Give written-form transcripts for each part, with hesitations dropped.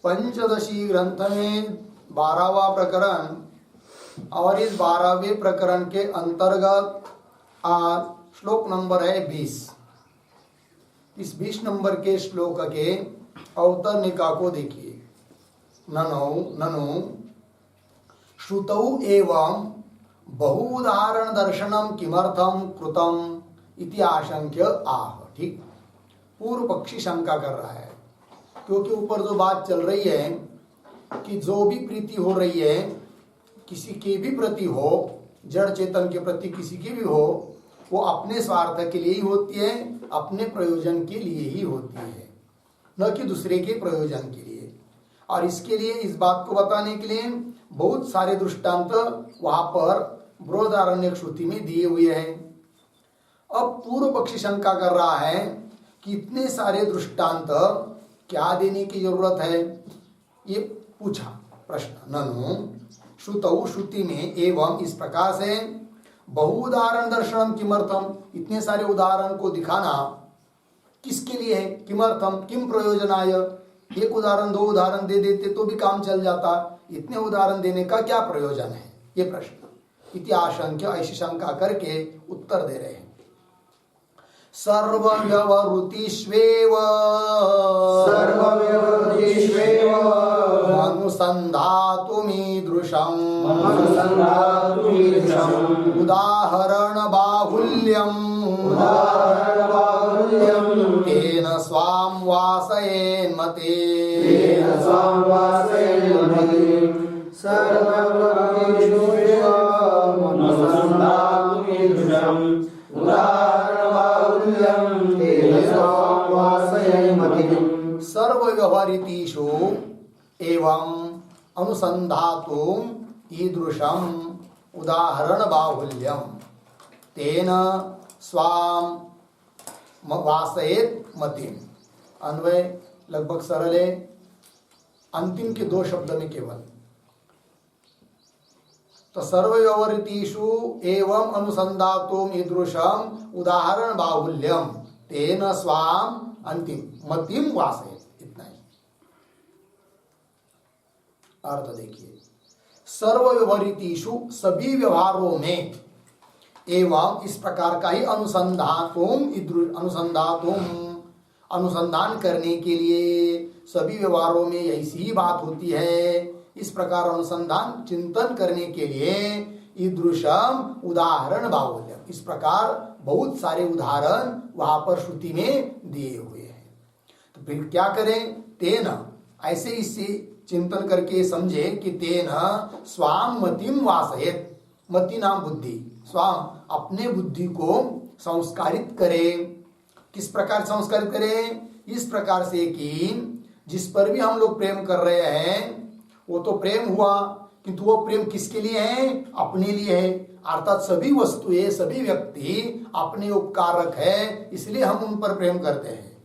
पंचदशी ग्रंथ में 12वां प्रकरण और इस 12वें प्रकरण के अंतर्गत आज श्लोक नंबर है 20। इस 20 नंबर के श्लोक के अवतरणिका को देखिए। ननु श्रुतौ एवं बहुउदाहरण दर्शनम किमर्थम कृतम इति आशंक्य आह। ठीक, पूर्व पक्षी शंका कर रहा है क्योंकि ऊपर जो बात चल रही है कि जो भी प्रीति हो रही है किसी के भी प्रति हो, जड़ चेतन के प्रति किसी की भी हो, वो अपने स्वार्थ के लिए ही होती है, अपने प्रयोजन के लिए ही होती है, न कि दूसरे के प्रयोजन के लिए। और इसके लिए इस बात को बताने के लिए बहुत सारे दृष्टांत वहां पर बृहदारण्यक श्रुति में दिए हुए हैं। अब पूर्व पक्षी शंका कर रहा है कि इतने सारे दृष्टांत क्या देने की जरूरत है, ये पूछा प्रश्न। ननु श्रुतौ, श्रुति में एवं इस प्रकार से बहुउदाहरण दर्शनम किमर्थम, इतने सारे उदाहरण को दिखाना किसके लिए है, किमर्थम किम प्रयोजनाय। एक उदाहरण दो उदाहरण दे देते तो भी काम चल जाता, इतने उदाहरण देने का क्या प्रयोजन है, ये प्रश्न। इति आशंक्य, ऐसी शंका करके उत्तर दे रहे हैं। सर्वव्यवहृतिष्वेव अनुसन्धातुमीदृशम् उदाहरण बाहुल्यम् तेन स्वां वासयेन्मते। सर्वव्यवहृतिषु एवं अनुसन्धातुम ईदृशम उदाहरण बाहुल्यम तेन स्वाम वासयेत मतिम। अन्वय लगभग सरल है, अंतिम के दो शब्द में केवल। तो सर्वव्यवहृतिषु एवं अनुसन्धातुम ईदृशम उदाहरण बाहुल्यम तेन स्वाम अंतिम मतिम वासयेत, इतना ही अर्थ देखिए। सर्वव्यवहृतिषु सभी व्यवहारों में एवं इस प्रकार का ही अनुसंधान करने के लिए सभी व्यवहारों में ऐसी ही बात होती है। इस प्रकार अनुसंधान चिंतन करने के लिए ईदृशम उदाहरण बाहुल्यम, इस प्रकार बहुत सारे उदाहरण वहां पर श्रुति में दिए हुए हैं। तो फिर क्या करें, तेन ऐसे इससे चिंतन करके समझे कि तेन स्वाम मतिम वासयेत, मति नाम बुद्धि, स्वाम अपने बुद्धि को संस्कारित करे। किस प्रकार संस्कारित करे, इस प्रकार से कि जिस पर भी हम लोग प्रेम कर रहे हैं वो तो प्रेम हुआ, किंतु वो प्रेम किसके लिए है, अपने लिए है। अर्थात सभी वस्तुएं सभी व्यक्ति अपने उपकारक है, इसलिए हम उन पर प्रेम करते हैं।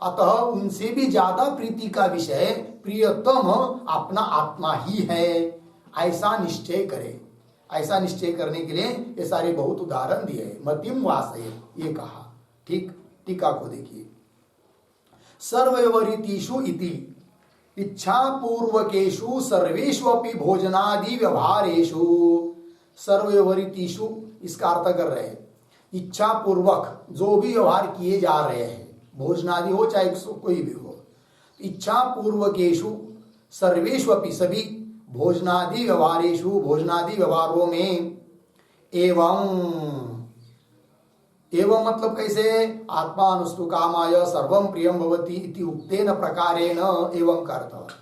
अतः उनसे भी ज्यादा प्रीति का विषय प्रियतम अपना आत्मा ही है, ऐसा निश्चय करे। ऐसा निश्चय करने के लिए ये सारे बहुत उदाहरण दिए। मतिम वासये ये कहा। ठीक, टीका को देखिए। सर्वव्यवहृतिषु इति इच्छा पूर्वकेषु सर्वेषु अपि भोजनादि व्यवहारेषु। सर्वव्यवहृतिषु इसका अर्थ कर रहे हैं इच्छा पूर्वक जो भी व्यवहार किए जा रहे हैं, भोजनादि हो चाहे कोई भी हो, इच्छा पूर्वकेषु सर्वेषु अपि सभी भोजनादि व्यवहारेषु भोजनादि व्यवहारों में एवं मतलब कैसे, आत्मानुस्तु कामाय सर्वं प्रियं भवति इति उक्तेन प्रकारेण एवं का अर्थ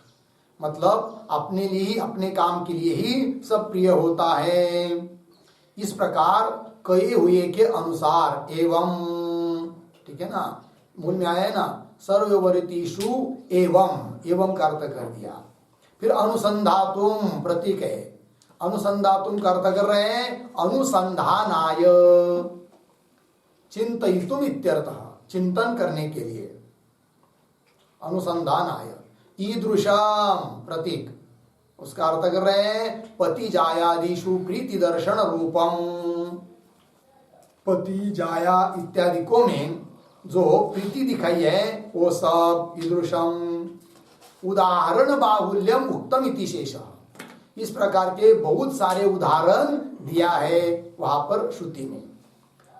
मतलब अपने लिए ही, अपने काम के लिए ही सब प्रिय होता है। इस प्रकार कहे हुए के अनुसार एवं, ठीक है ना, मूल में आया है ना, सर्वव्यवहृतिषु एवं का अर्थ कर दिया। फिर अनुसंधातुम प्रतीक है, अनुसंधातुम का अर्थ कर रहे हैं अनुसंधानाय, चिंतयितुम इत्यर्थः, चिंतन करने के लिए अनुसंधानाय। ईदृशम प्रतीक, उसका अर्थ कर रहे हैं पति जायादिषु प्रीति दर्शन रूपम। पति जाया इत्यादि को में जो प्रीति दिखाई है वो सब ईदृशम उदाहरण बाहुल्यम उक्तम इति शेष। इस प्रकार के बहुत सारे उदाहरण दिया है वहां पर श्रुति में,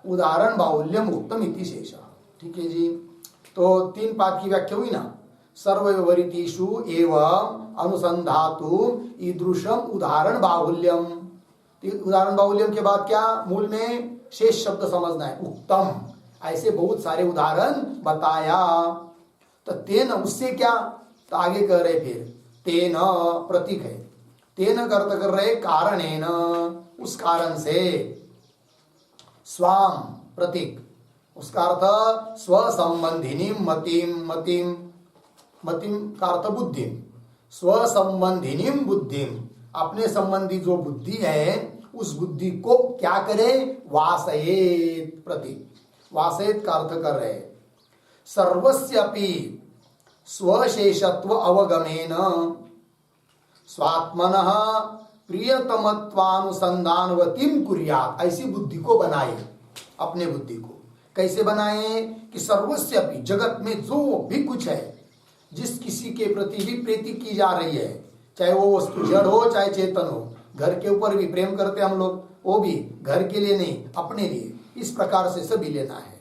उदाहरण बाहुल्यम उक्तम इति शेष। ठीक है जी। तो 3 पाद की व्याख्या हुई ना, सर्वव्यवहृतिषु एवं अनुसंधातु ईदृशम उदाहरण बाहुल्यम। उदाहरण बाहुल्यम के बाद क्या मूल में शेष शब्द समझना है, उक्तम, ऐसे बहुत सारे उदाहरण बताया। तो तेन उससे क्या, तो आगे कह रहे फिर तेन प्रतीक है, तेन कर्त कर रहे कारणेन, उस कारण से, स्वाम प्रतीक, उसका अर्थ स्वसंबंधिनी मतिम, मतिम मतिम का अर्थ बुद्धि, स्वसंबंधिनी बुद्धिम, अपने संबंधी जो बुद्धि है उस बुद्धि को क्या करे, वासयेत, प्रतीक वासयेत का अर्थ कर रहे सर्वस्यपि स्वशेषत्व अवगमेन स्वात्मनः प्रियतमत्वानुसंधानवतीम कुर्यात्। ऐसी बुद्धि को बनाए, अपने बुद्धि को कैसे बनाए कि सर्वस्यपि जगत में जो भी कुछ है, जिस किसी के प्रति भी प्रीति की जा रही है, चाहे वो वस्तु जड़ हो चाहे चेतन हो, घर के ऊपर भी प्रेम करते हम लोग, वो भी घर के लिए नहीं अपने लिए, इस प्रकार से सभी लेना है।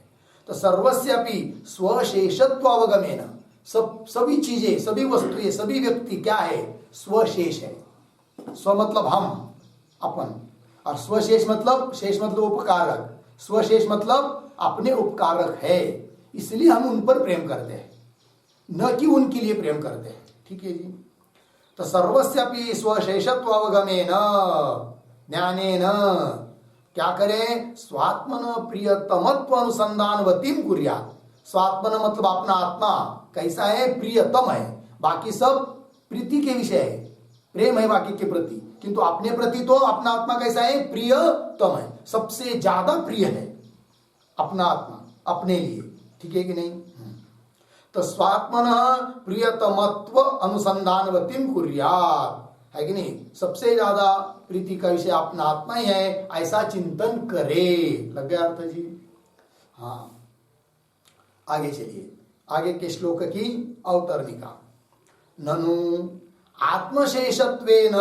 तो सर्वस्यपि स्वशेषत्व अवगमेन, सभी चीजें, सभी वस्तुएं, सभी व्यक्ति क्या है, स्वशेष है। स्व मतलब हम, अपन, और स्वशेष मतलब, शेष मतलब उपकारक, स्वशेष मतलब अपने उपकारक है, इसलिए हम उन पर प्रेम करते हैं, न कि उनके लिए प्रेम करते हैं। ठीक है जी। तो सर्वस्यपि स्वशेषत्व अवगमेन ज्ञानेन क्या करें, स्वात्मन प्रियतमत्व अनुसंधानवतीम कुर्यात्। स्वात्मन मतलब अपना आत्मा कैसा है, प्रियतम है, बाकी सब प्रीति के विषय है, प्रेम है बाकी के प्रति, किंतु अपने प्रति तो अपना आत्मा कैसा है, प्रियतम है, सबसे ज्यादा प्रिय है अपना आत्मा अपने लिए। ठीक है कि नहीं। तो स्वात्मन प्रियतमत्व अनुसंधानवतीम कुर्यात्, है कि नहीं, सबसे ज्यादा प्रीति का विषय अपना आत्मा ही है, ऐसा चिंतन करे। लग गया अर्थ जी। हाँ, आगे चलिए, आगे के श्लोक की अवतरणिका। ननु आत्मशेषत्वेन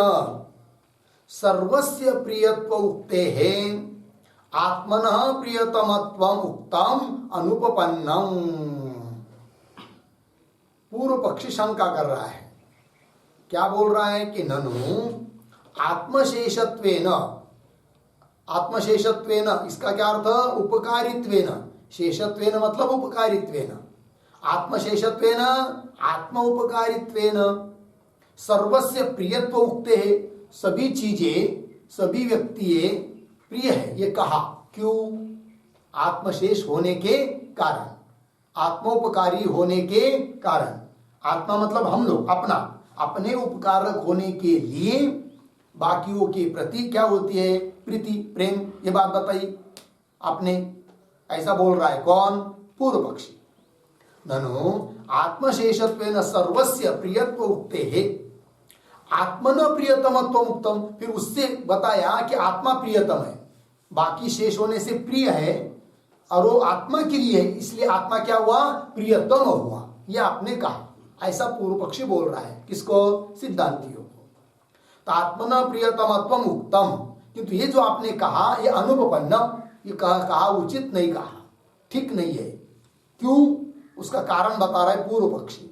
सर्वस्य प्रियत्व उक्तेः आत्मनः प्रियतमत्वम उक्तम अनुपपन्नम। पूर्व पक्षी शंका कर रहा है, क्या बोल रहा है कि ननु आत्मशेषत्वेन, आत्मशेषत्वेन इसका क्या अर्थ, उपकारित्वेन, शेषत्वेन मतलब उपकारित्वेन, आत्मशेषत्वेन आत्म उपकारित्वेन सर्वस्य प्रियत्व उक्ते है, सभी चीजें सभी व्यक्ति प्रिय है, ये कहा क्यों, आत्मशेष होने के कारण, आत्मोपकारी होने के कारण। आत्मा मतलब हम लोग, अपना, अपने उपकारक होने के लिए बाकियों के प्रति क्या होती है, प्रीति, प्रेम, ये बात बताई आपने, ऐसा बोल रहा है कौन, पूर्व पक्षी। ननु आत्मशेषत्वेन सर्वस्य प्रियत्व उक्ते है, आत्मन प्रियतमत्व उक्तम, फिर उससे बताया कि आत्मा प्रियतम है, बाकी शेष होने से प्रिय है, और वो आत्मा के लिए, इसलिए आत्मा क्या हुआ, प्रियतम हुआ, यह आपने कहा, ऐसा पूर्व पक्षी बोल रहा है, किसको, सिद्धांतियों को। तो आत्मन प्रियतमत्वम उक्तम, किंतु ये जो आपने कहा ये अनुपपन्नम, ये कहा उचित नहीं कहा, ठीक नहीं है। क्यों, उसका कारण बता रहा है पूर्व पक्षी।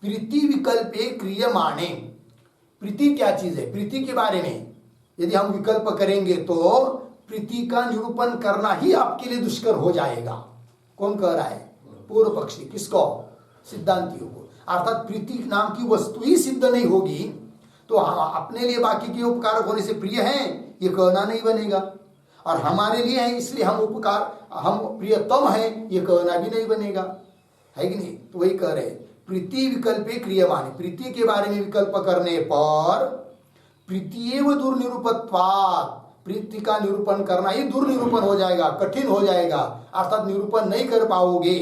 प्रीति विकल्पे क्रियमाणे, प्रीति क्या चीज है, प्रीति के बारे में यदि हम विकल्प करेंगे तो प्रीति का निरूपण करना ही आपके लिए दुष्कर हो जाएगा। कौन कह रहा है, पूर्व पक्षी, किसको, सिद्धांतियों को। अर्थात प्रीति नाम की वस्तु ही सिद्ध नहीं होगी तो हम अपने लिए बाकी के उपकारक होने से प्रिय हैं ये कहना नहीं बनेगा, और हमारे लिए है इसलिए हम उपकार, हम प्रियतम है ये कहना भी नहीं बनेगा, है कि नहीं। तो वही कह रहे, प्रीति विकल्पे क्रियमाणे, प्रीति के बारे में विकल्प करने पर प्रीतिएव दुर्निरूपत्वात्, प्रीति का निरूपण करना ही दुर्निरूपण हो जाएगा, कठिन हो जाएगा, अर्थात निरूपण नहीं कर पाओगे।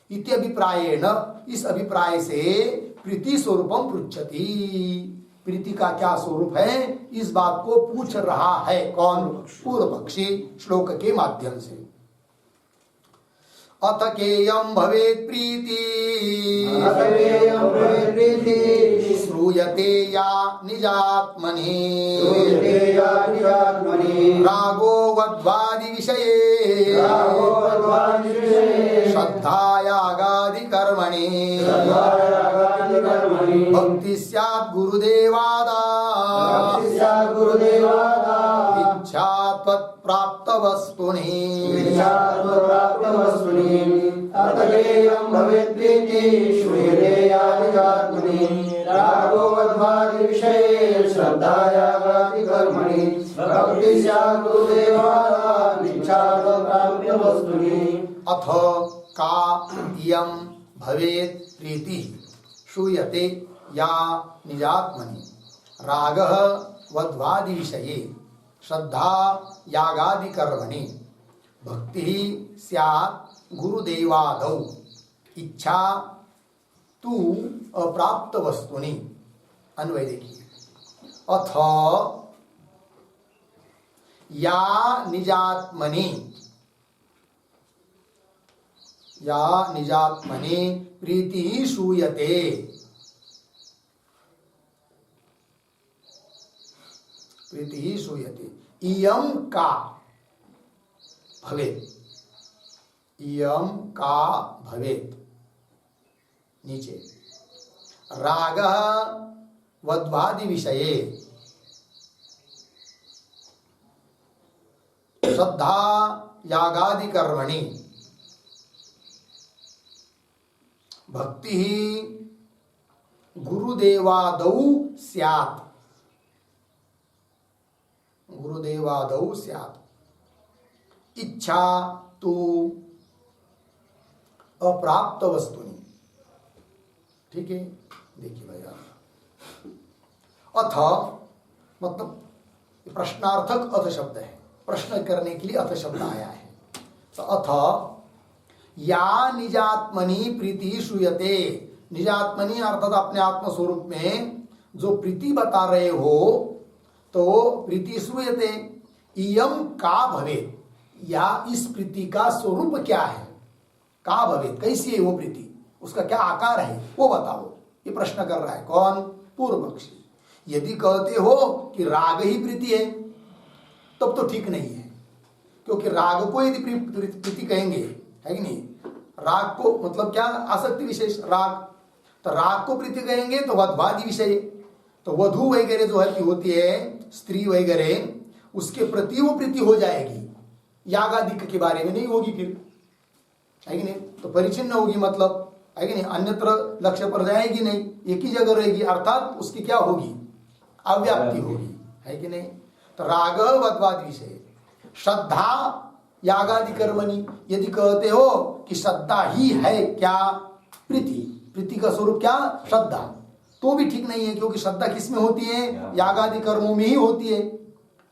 इति अभिप्रायेण, इस अभिप्राय से प्रीति स्वरूपम पृच्छति, प्रीति का क्या स्वरूप है इस बात को पूछ रहा है कौन, पूर्व पक्षी, श्लोक के माध्यम से। अथ केयं भवेत् प्रीति श्रूयते या निजात्मनि रागो वद्वादि विषये श्रद्धायागादि कर्मणि भक्ति स्यात् गुरुदेवादा इच्छा त्वत्प्राप्त वस्तुनि अतकेयं भवेत् प्रीति श्रूयते या निजात्मनि रागो वद्वादि विषये श्रद्धायागादि कर्मणि भक्ति स्यात् गुरुदेवादात् इच्छा त्वत्प्राप्त वस्तुनि अथ का इयं भवेत् प्रीति श्रूयते या निजात्मनि रागः वद्वादि विषये श्रद्धा यागादि कर्मणि भक्ति स्यात् गुरुदेवादौ इच्छा तु अप्राप्त वस्तुनि। अन्वय देखिए। अथ या निजात्मनि प्रीति श्रूयते इयं का भवेत् नीचे रागः वद्वादि विषये श्रद्धा यागादि कर्मणि भक्ति गुरुदेवादौ स्यात् इच्छा तु अप्राप्त वस्तुनि। ठीक है, देखिए भैया। अथ मतलब प्रश्नार्थक अथ शब्द है, प्रश्न करने के लिए अथ शब्द आया है। तो अथ या निजात्मनि प्रीति श्रूयते, निजात्मनि अर्थात अपने आत्म स्वरूप में जो प्रीति बता रहे हो, तो प्रीति श्रूयते इयं का भवेत्, या इस प्रीति का स्वरूप क्या है, का भवेत् कैसी है वो प्रीति, उसका क्या आकार है वो बताओ। ये प्रश्न कर रहा है कौन? पूर्व पक्षी। यदि कहते हो कि राग ही प्रीति है तब तो ठीक नहीं है, क्योंकि राग को यदि प्रीति कहेंगे, है कि नहीं, राग को मतलब क्या, आसक्ति विशेष राग, तो राग को प्रीति कहेंगे तो वधवादि विषय, तो वधु वगैरह जो है होती है स्त्री वगैरह, उसके प्रति वो प्रीति हो जाएगी, यागादिक के बारे में नहीं होगी फिर, है कि नहीं, तो परिचिन्न होगी, मतलब है कि नहीं, अन्यत्र लक्ष्य पर जाएगी नहीं, एक ही जगह रहेगी, अर्थात उसकी क्या होगी, अव्याप्ति होगी, है कि नहीं। तो राग वद्वादि विषय श्रद्धा यागादि कर्मणि, यदि कहते हो कि श्रद्धा ही है क्या प्रीति का स्वरूप क्या श्रद्धा, तो भी ठीक नहीं है, क्योंकि श्रद्धा किस में होती है, यागादि कर्मों में ही होती है,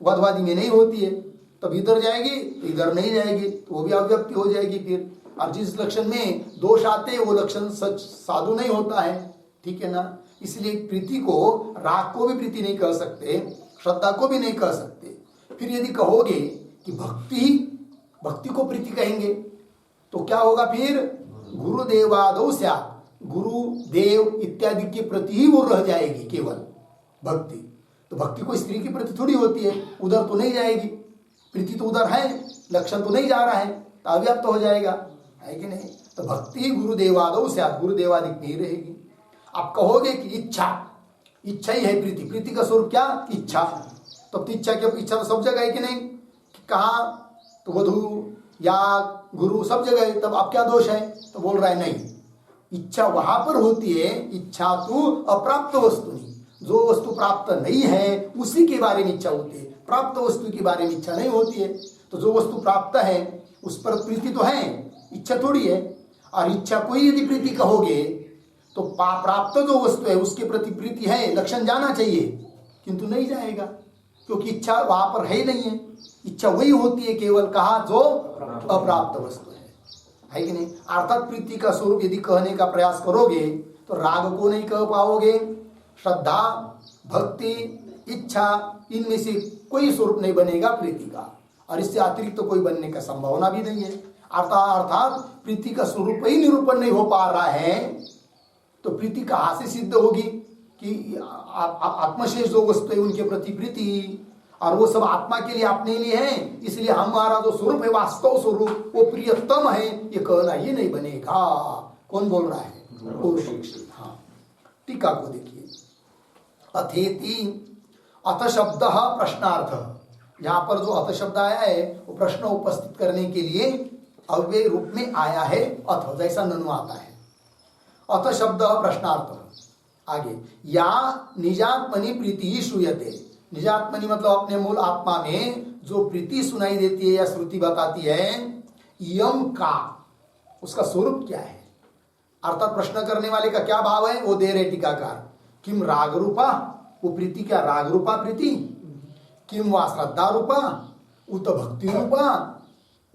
वधवादि में नहीं होती है। तब इधर जाएगी तो इधर नहीं जाएगी, तो वो भी अव्यक्ति हो जाएगी फिर। और जिस लक्षण में दोष आते वो लक्षण सच साधु नहीं होता है, ठीक है ना। इसलिए प्रीति को, राग को भी प्रीति नहीं कह सकते, श्रद्धा को भी नहीं कह सकते। फिर यदि कहोगे कि भक्ति को प्रीति कहेंगे तो क्या होगा फिर, गुरुदेवादौ स्यात्, गुरुदेव इत्यादि के प्रति ही वो रह जाएगी केवल भक्ति। तो भक्ति को स्त्री की प्रति थोड़ी होती है, उधर तो नहीं जाएगी, प्रीति तो उधर है, लक्षण तो नहीं जा रहा है, तो अव्याप्त हो जाएगा, है कि नहीं। तो भक्ति गुरुदेवादौ स्यात्, गुरुदेवादिक नहीं रहेगी। आप कहोगे कि इच्छा ही है प्रीति का स्वरूप क्या, इच्छा, तब तो इच्छा तो सब जगह है कि नहीं, कहा तो वधु या गुरु सब जगह है, तब आप क्या दोष है, तो बोल रहा है नहीं, इच्छा वहां पर होती है, इच्छा तो अप्राप्त वस्तुनि, जो वस्तु प्राप्त नहीं है उसी के बारे में इच्छा होती है, प्राप्त वस्तु के बारे में इच्छा नहीं होती है। तो जो वस्तु प्राप्त है उस पर प्रीति तो है, इच्छा थोड़ी है। और इच्छा को यदि प्रीति कहोगे तो प्राप्त जो वस्तु है उसके प्रति प्रीति है, लक्षण जाना चाहिए, किंतु नहीं जाएगा, क्योंकि इच्छा वहां पर है ही नहीं है। इच्छा वही होती है केवल कहा जो अप्राप्त वस्तु है कि नहीं। अर्थात प्रीति का स्वरूप यदि कहने का प्रयास करोगे तो राग को नहीं कह पाओगे, श्रद्धा, भक्ति, इच्छा, इनमें से कोई स्वरूप नहीं बनेगा प्रीति का, और इससे अतिरिक्त तो कोई बनने का संभावना भी नहीं है। अर्थात प्रीति का स्वरूप ही निरूपण नहीं हो पा रहा है, तो प्रीति कहाँ से सिद्ध होगी कि आत्मशेष जो वस्तु है उनके प्रति प्रीति, और वो सब आत्मा के लिए अपने लिए है, इसलिए हमारा जो स्वरूप है वास्तव स्वरूप वो प्रियतम है, ये कहना ही नहीं बनेगा। कौन बोल रहा है? पूर्व पक्षी। हाँ, टीका को देखिए। अथेति, अथ शब्द प्रश्नार्थ, यहाँ पर जो अथ शब्द आया है वो प्रश्न उपस्थित करने के लिए अव्यय रूप में आया है। अथ जैसा ननु आता है, अथ शब्द प्रश्नार्थ। आगे, या निजात्मनि प्रीति ही श्रूयते, निजात्मनि मतलब अपने मूल आत्मा में जो प्रीति सुनाई देती है या श्रुति बताती है, यम का उसका स्वरूप क्या है, अर्थात प्रश्न करने वाले का क्या भाव है वो दे रहे टीकाकार। किम राग रूपा, वो प्रीति क्या राग रूपा प्रीति, किम वा श्रद्धा रूपा, उत भक्ति रूपा,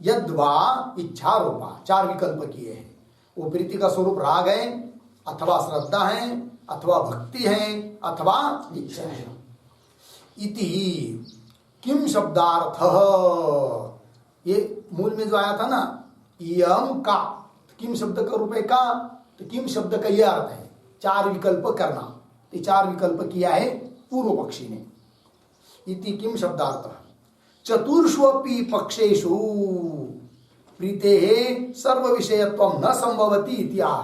यद्वा इच्छा रूपा। चार विकल्प किए हैं। वो प्रीति का स्वरूप राग है, अथवा श्रद्धा है, अथवा भक्ति है, अथवा इच्छा है। इति किम शब्दार्थ, ये मूल में जो आया था ना यम का, किम शब्द का रूप है का, तो किम शब्द का यह अर्थ है चार विकल्प करना। ये चार विकल्प किया है पूर्व पक्षी ने। इति किम शब्दार्थ, चतुर्ष्वपि पक्षेषु प्रीते सर्व विषयत्व न संभवति इत्याह।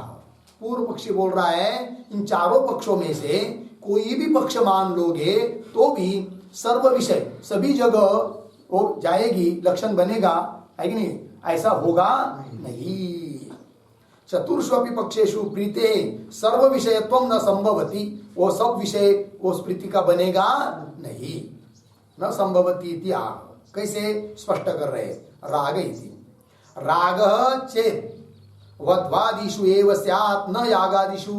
पूर्व पक्षी बोल रहा है इन चारों पक्षों में से कोई भी पक्ष मान लोगे तो भी सर्व विषय सभी जगह वो जाएगी, लक्षण बनेगा, है कि नहीं? ऐसा होगा नहीं। चतुर्ष्वपि पक्षेषु प्रीते सर्व विषयत्व न संभवति, वो सब विषय उस प्रीति का बनेगा नहीं। न संभवति इत्याह। कैसे स्पष्ट कर रहे? राग इति, राग चेत वध्वादिषु एव स्यात् न यागादिषु।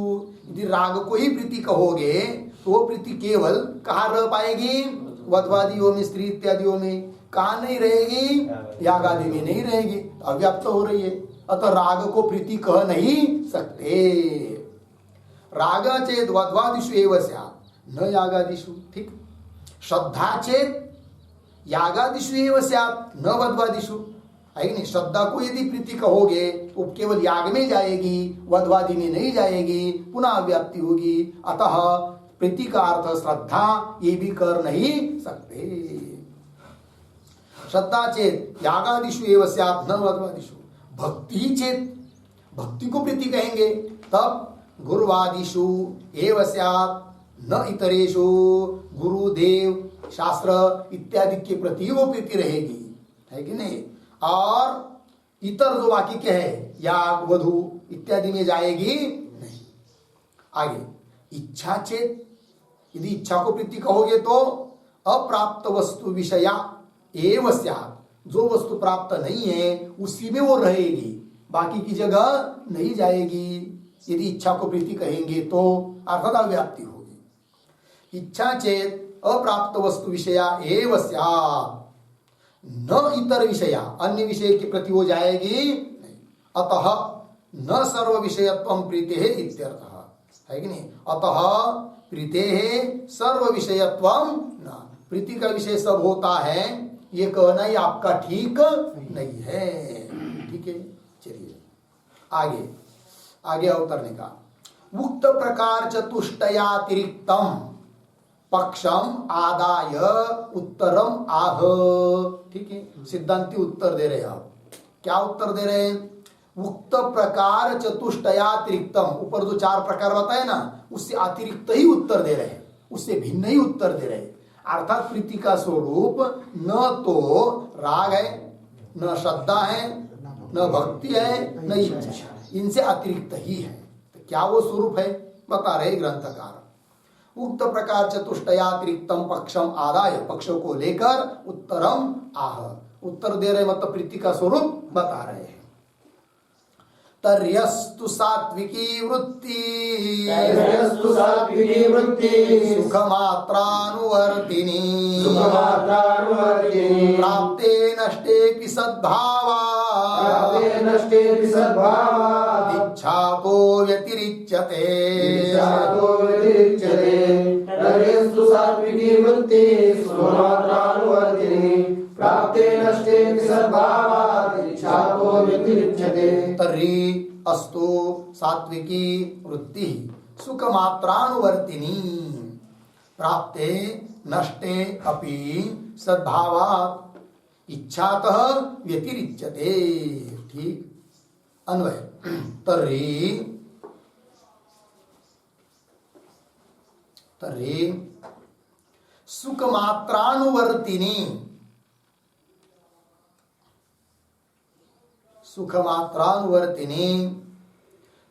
यदि राग को ही प्रीति कहोगे तो वो प्रीति केवल कहाँ रह पाएगी? वध्वादियों में, स्त्री इत्यादियों में। कहाँ नहीं रहेगी? यागादि में नहीं रहेगी, अव्याप्त हो रही है। अतः राग को प्रीति कह नहीं सकते। राग चेत वध्वादिषु एव स्यात् न यागादिषु। ठीक। श्रद्धा चेत यागादिषु एव स्यात् न वध्वादिषु, है कि नहीं? श्रद्धा को यदि प्रीति कहोगे तो केवल याग में जाएगी, वध्वादि में नहीं जाएगी, पुनः व्याप्ति होगी। अतः प्रीति का अर्थ श्रद्धा ये भी कर नहीं सकते। श्रद्धा चेत यागादिषु एव स्यात् न वध्वादिषु। भक्ति चेत, भक्ति को प्रीति कहेंगे तब गुरुवादिषु एव स्यात् न इतरेषु। गुरुदेव शास्त्र इत्यादि के प्रति वो प्रीति रहेगी, है कि नहीं? और इतर जो बाकी के है याग वधु इत्यादि में जाएगी नहीं। आगे, इच्छा चेत, यदि इच्छा को प्रीति कहोगे तो अप्राप्त वस्तु विषया एव स्यात्। जो वस्तु प्राप्त नहीं है उसी में वो रहेगी, बाकी की जगह नहीं जाएगी। यदि इच्छा को प्रीति कहेंगे तो अर्थात अव्याप्ति होगी। इच्छा चेत अप्राप्त वस्तु विषया एव स्यात् न इतर विषया, अन्य विषय के प्रति वो जाएगी नहीं। अतः न सर्व विषयत्वं प्रीतेः इत्यर्थः, है कि नहीं? अतः प्रीतेः सर्व विषयत्वं न, प्रीति का विषय सब होता है ये कहना ही आपका ठीक नहीं है। ठीक है, चलिए आगे आगे अवतरने का। उक्त प्रकार चतुष्टयातिरिक्तम पक्षम आदाय उत्तरम आह। ठीक है, सिद्धांति उत्तर दे रहे हैं। आप क्या उत्तर दे रहे हैं? उक्त प्रकार चतुष्टयातिरिक्तम, ऊपर जो चार प्रकार बताए ना उससे अतिरिक्त ही उत्तर दे रहे हैं, उससे भिन्न ही उत्तर दे रहे हैं। अर्थात प्रीति का स्वरूप न तो राग है, न श्रद्धा है, न भक्ति है, न इच्छा, इनसे अतिरिक्त ही है। तो क्या वो स्वरूप है बता रहे ग्रंथकार। उक्त प्रकार चतुष्टयातिरिक्तम पक्षम आदाय, पक्षों को लेकर उत्तरम आह, उत्तर दे रहे मतलब प्रीति का स्वरूप बता रहे हैं। तर्यस्तु सात्विकी वृत्ति सुखमात्रानुवर्तिनी प्राप्ते नष्टेऽपि सद्भावात् इच्छातो व्यतिरिच्यते। तर्यस्तु सात्विकी वृत्ति सुखमात्रानुवर्तिनी प्राप्ते नष्टेऽपि सद्भावात् इच्छातो व्यतिरिच्यते। अस्तु सात्विकी वृत्ति सुख मात्रानुवर्तिनी प्राप्ते नष्टे अपि सद्भावात् इच्छातः व्यतिरिच्यते। ठीक, अन्वय तर्हि सुख मात्रानुवर्तिनी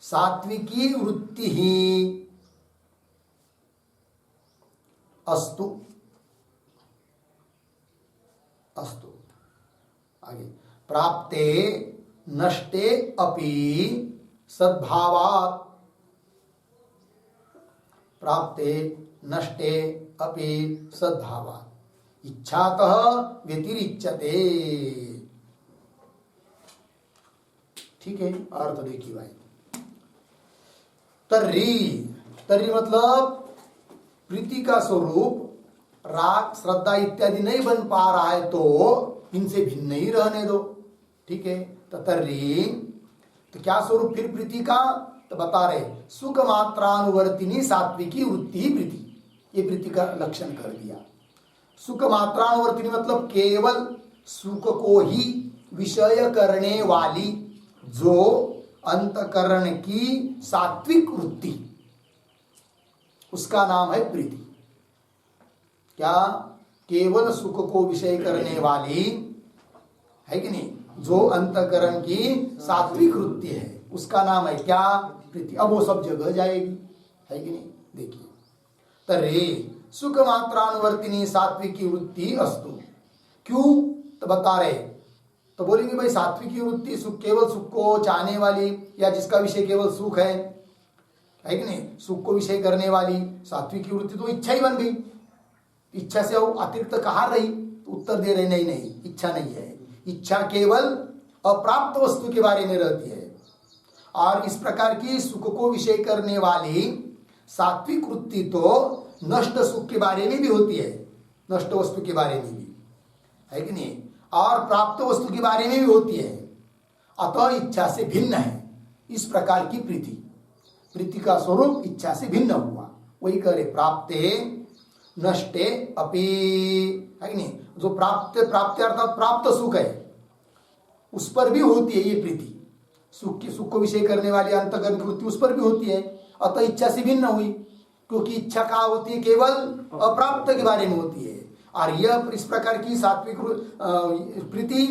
सात्विकी वृत्ति ही अस्तु आगे प्राप्ते नष्टे अपि सद्भावात् इच्छातः व्यतिरिच्यते। ठीक है, अर्थ देखिए भाई। तर्री मतलब प्रीति का स्वरूप राग श्रद्धा इत्यादि नहीं बन पा रहा है तो इनसे भिन्न ही रहने दो। ठीक है, तो तर्री तो क्या स्वरूप फिर प्रीति का, तो बता रहे सुख मात्रानुवर्तिनी सात्विकी वृत्ति ही प्रीति, ये प्रीति का लक्षण कर दिया। सुख मात्रानुवर्तिनी मतलब केवल सुख को ही विषय करने वाली जो अंतकरण की सात्विक वृत्ति, उसका नाम है प्रीति। क्या? केवल सुख को विषय करने वाली है कि नहीं, जो अंतकरण की सात्विक वृत्ति है उसका नाम है क्या? प्रीति। अब वो सब जगह जाएगी, है कि नहीं? देखिए, तर्हि सुख मात्रानुवर्तिनी सात्विकी वृत्ति अस्तु। क्यों? तो बता रहे, तो बोलेंगे भाई सात्विकी वृत्ति सुख, केवल सुख को चाहने वाली या जिसका विषय केवल सुख है कि नहीं, सुख को विषय करने वाली सात्विकी वृत्ति तो इच्छा ही बन गई। इच्छा से वो अतिरिक्त कहाँ रही? तो उत्तर दे रहे नहीं, इच्छा नहीं है। इच्छा केवल अप्राप्त वस्तु के बारे में रहती है। और इस प्रकार की सुख को विषय करने वाली सात्विक वृत्ति तो नष्ट सुख के बारे में भी होती है, नष्ट वस्तु के बारे में भी, है कि नहीं, और प्राप्त वस्तु के बारे में भी होती है। अतः इच्छा से भिन्न है इस प्रकार की प्रीति का स्वरूप इच्छा से भिन्न हुआ। वही करे प्राप्ते नष्टे अपि, है कि नहीं, जो प्राप्त अर्थात प्राप्त सुख है उस पर भी होती है ये प्रीति। सुख को विषय करने वाली अंतकरण की वृत्ति उस पर भी होती है। अतः इच्छा से भिन्न हुई, क्योंकि इच्छा कहाँ होती है? केवल अप्राप्त के बारे में होती है। और यह इस प्रकार की सात्विक प्रीति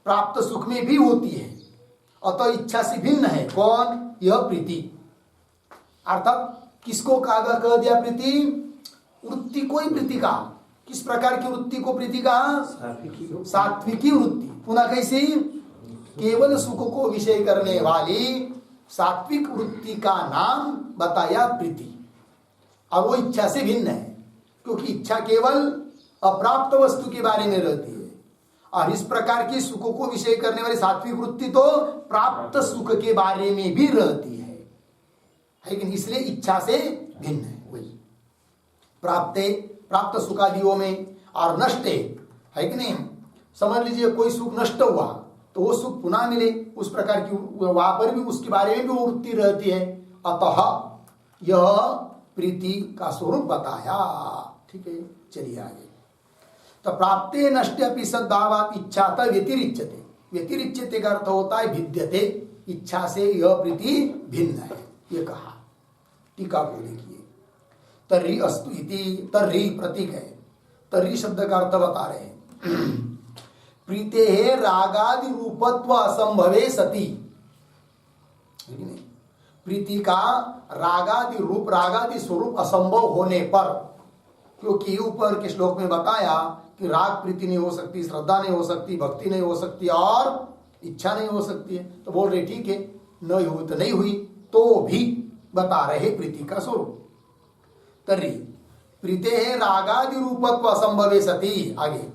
प्राप्त सुख में भी होती है। अतः इच्छा से भिन्न है कौन? यह प्रीति। अर्थात किसको कह दिया प्रीति? वृत्ति को ही प्रीति कहा। किस प्रकार की वृत्ति को प्रीति कहा? सात्विकी वृत्ति। पुनः कैसी? केवल सुख को विषय करने वाली सात्विक वृत्ति का नाम बताया प्रीति। और वो इच्छा से भिन्न है, क्योंकि इच्छा केवल अप्राप्त वस्तु के बारे में रहती है। और इस प्रकार की सुख को विषय करने वाली सात्विक वृत्ति तो प्राप्त सुख के बारे में भी रहती है कि नहीं? इसलिए इच्छा से भिन्न है। वही प्राप्त सुखादियों में और नष्टे, है कि नहीं, समझ लीजिए कोई सुख नष्ट हुआ तो वो सुख पुनः मिले, उस प्रकार की वहां पर भी उसके बारे में भी वो वृत्ति रहती है। अतः यह प्रीति का स्वरूप बताया। ठीक है, चलिए आगे। तो प्राप्ते नष्टे अपि सद्भावात् इच्छातः व्यतिरिच्यते। व्यतिरिच्यते का अर्थ होता है भिद्यते, इच्छा से यह प्रीति भिन्न है, ये कहा। टीका को देखिए, तर्हि अस्तु इति, तर्हि प्रतीक है। तर्हि शब्द का अर्थ बता रहे हैं। प्रीते रागादि रूपत्व असंभवे सती, प्रीति का रागादि रूप रागादि स्वरूप असंभव होने पर, क्योंकि ऊपर के श्लोक में बताया कि राग प्रीति नहीं हो सकती, श्रद्धा नहीं हो सकती, भक्ति नहीं हो सकती और इच्छा नहीं हो सकती है। तो बोल रहे ठीक है, नहीं हुई तो नहीं हुई, तो भी बता रहे प्रीति का स्वरूप। तर्हि प्रीते रागादि रूपत्व असंभवे सती, आगे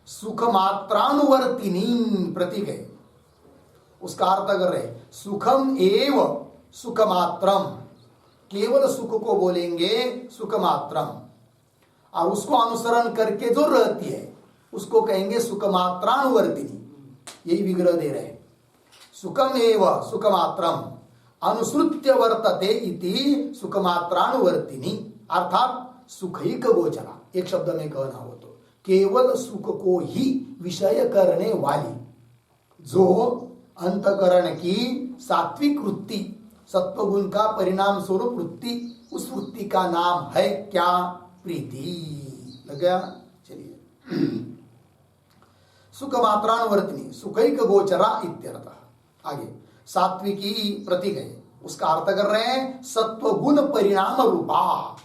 सुख मात्रानुवर्तिनी प्रतीक है, उसका अर्थ कर रहे सुखम एव सुख मात्रम, केवल सुख को बोलेंगे सुख मात्रम, और उसको अनुसरण करके जो रहती है उसको कहेंगे सुख मात्रानुवर्तिनी। यही विग्रह दे रहे हैं। सुखमेव सुखमात्रम अनुसृत्य वर्तते इति सुखमात्रानुवर्तिनी, अर्थात सुखैक गोचरा, एक शब्द में कहना हो तो केवल सुख को ही विषय करने वाली जो अंतकरण की सात्विक वृत्ति, सत्वगुण का परिणाम स्वरूप वृत्ति, उस वृत्ति का नाम है क्या? प्रीति। लग गया? चलिए, सुख मात्रानुवर्तिनी सुखैक गोचरा इत्यर्थ। आगे सात्विकी प्रतीक है, उसका अर्थ कर रहे हैं सत्व गुण परिणाम रूपा।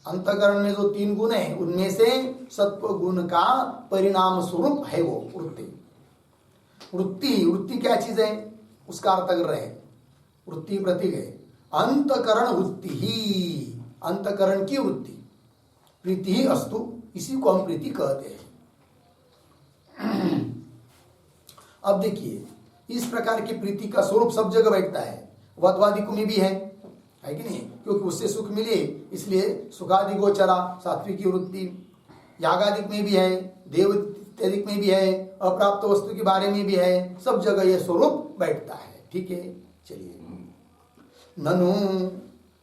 अंतकरण में जो 3 गुण है उनमें से सत्व गुण का परिणाम स्वरूप है वो वृत्ति। वृत्ति क्या चीज है उसका अर्थ कर रहे हैं, वृत्ति प्रतीक है अंतकरण वृत्ति ही, अंतकरण की वृत्ति। प्रीति ही अस्तु, इसी को हम प्रीति कहते हैं। अब देखिए, इस प्रकार की प्रीति का स्वरूप सब जगह बैठता है, वधवादिक में भी है कि नहीं? क्योंकि उससे सुख मिले इसलिए सुखादि गोचरा सात्विकी वृत्ति, यागादिक में भी है, देव इत्यादि में भी है, अप्राप्त वस्तु के बारे में भी है, सब जगह यह स्वरूप बैठता है। ठीक है, चलिए, ननु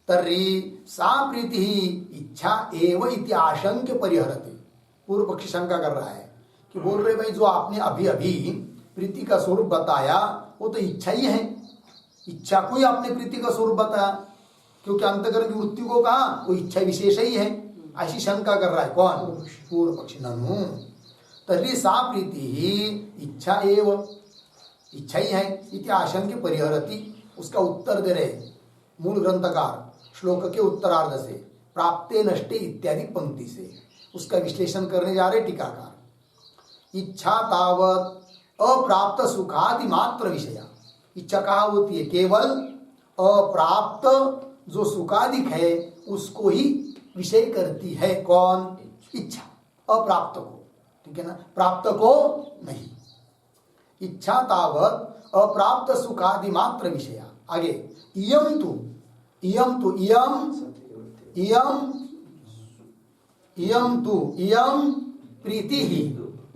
तर्हि सा प्रीति इच्छा एव इति आशंक्य परिहरति। पूर्व पक्षी शंका कर रहा है कि बोल रहे भाई जो आपने अभी अभी प्रीति का स्वरूप बताया वो तो इच्छा ही है, इच्छा को ही आपने प्रीति का स्वरूप बताया, क्योंकि अंतकरण की वृत्ति को कहा वो इच्छा विशेष ही है, ऐसी शंका कर रहा है कौन? पूर्व पक्षी। ननु तर्हि सा प्रीति ही इच्छा एव, इच्छा ही है, इति आशंक्य परिहरति। उसका उत्तर दे रहे मूल ग्रंथकार श्लोक के उत्तरार्ध से, प्राप्ते नष्टे इत्यादि पंक्ति से उसका विश्लेषण करने जा रहे टीकाकार। इच्छा तावत अप्राप्त सुखादि मात्र विषया। इच्छा कहा होती है केवल अप्राप्त जो सुखादिक है उसको ही विषय करती है। कौन? इच्छा, अप्राप्त को, ठीक है ना, प्राप्त को नहीं। इच्छा तावत अप्राप्त सुखादि मात्र विषया। आगे इयम तु इयम प्रीति ही,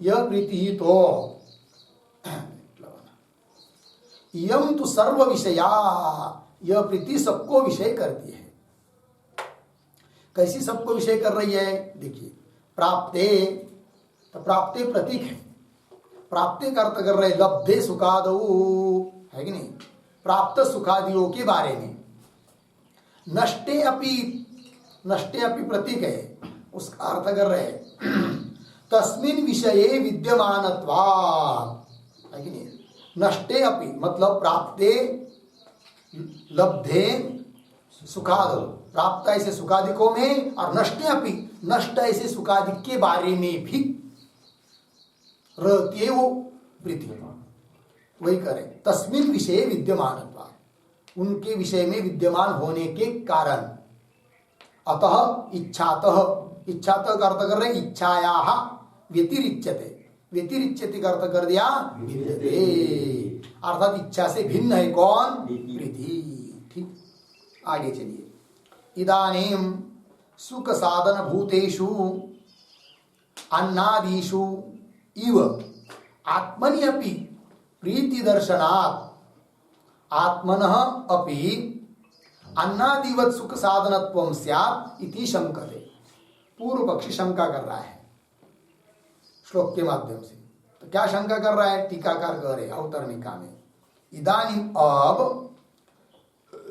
यह प्रीति ही तो इयम तु सर्व विषया, यह प्रीति सबको विषय करती है। कैसी सबको विषय कर रही है? देखिए, प्राप्ते, तो प्राप्ते प्रतीक है, प्राप्ते का अर्थ कर रहे लब्धे सुखादौ, है कि नहीं? प्राप्त सुखादियों के बारे में। नष्टे अपि प्रतीक है, उसका अर्थ कर रहे तस्मिन् विषये विद्यमानत्वात्, है कि नहीं? नष्टे अपि मतलब प्राप्ते लब्धे सुखादो, प्राप्त ऐसे सुखादिकों में, और नष्टे अपि नष्ट ऐसे सुखादिक के बारे में भी रहती है वो प्रीति। वही करें तस्मिन् विषय विद्यमानत्वात्, उनके विषय में विद्यमान होने के कारण। अतः इच्छातः का अर्थ कर रहे इच्छायाः व्यतिरिच्यते, व्यतिरिच्यते का अर्थ कर दिया भिद्यते, अर्थात इच्छा से भिन्न है कौन? प्रीति। ठीक, आगे चलिए। इदानीम सुख साधन भूतेषु अन्नादिषु इव आत्मनि अपि प्रीति दर्शनात् आत्मनः अपि अन्नादिवत् सुख साधनत्वं स्यात् इति शंकते। पूर्व पक्षी शंका कर रहा है श्लोक के माध्यम से। तो क्या शंका कर रहा है? टीकाकार कह रहे अवतरणिका में, इदानीम अब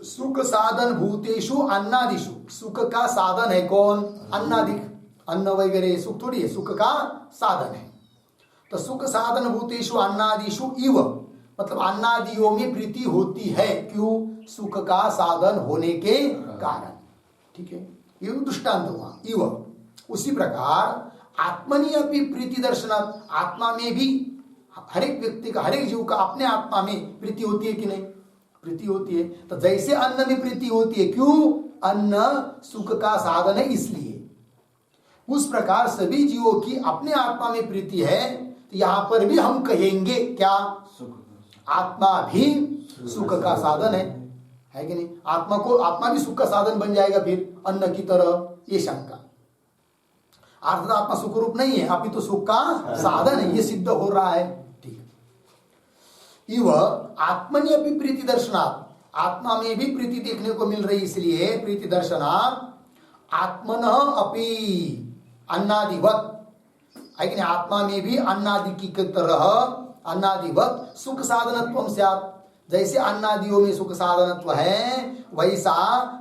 सुख साधन भूतेषु अन्नादिषु, सुख का साधन है कौन? अन्नादिक, अन्न वगैरह सुख थोड़ी है, सुख का साधन है। तो सुख साधन भूतेषु अन्नादिषु इव मतलब अन्नादियों में प्रीति होती है, क्यों? सुख का साधन होने के कारण। ठीक है, ये दृष्टांत हुआ। इव उसी प्रकार आत्मनि अपि प्रीति दर्शनात्, आत्मा में भी हर एक व्यक्ति का, हर एक जीव का अपने आत्मा में प्रीति होती है कि नहीं? प्रीति होती है। तो जैसे अन्न में प्रीति होती है, क्यों? अन्न सुख का साधन है इसलिए। उस प्रकार सभी जीवों की अपने आत्मा में प्रीति है। तो यहां पर भी हम कहेंगे क्या? आत्मा भी सुख का साधन है कि नहीं? आत्मा भी सुख का साधन बन जाएगा फिर अन्न की तरह, ये शंका। अर्थात आत्मा सुख रूप नहीं है, अभी तो सुख का साधन है, ये सिद्ध हो रहा है। ठीक है, इव आत्मनि अपि प्रीति दर्शनात्, आत्मा में भी प्रीति देखने को मिल रही, इसलिए प्रीति दर्शनात् आत्मनः अपि अन्नादिवत, है कि नहीं, आत्मा में भी अन्नादि की तरह अन्नादिवत सुख साधनत्वम स्यात्, जैसे अन्नादियों में सुख साधनत्व है वैसा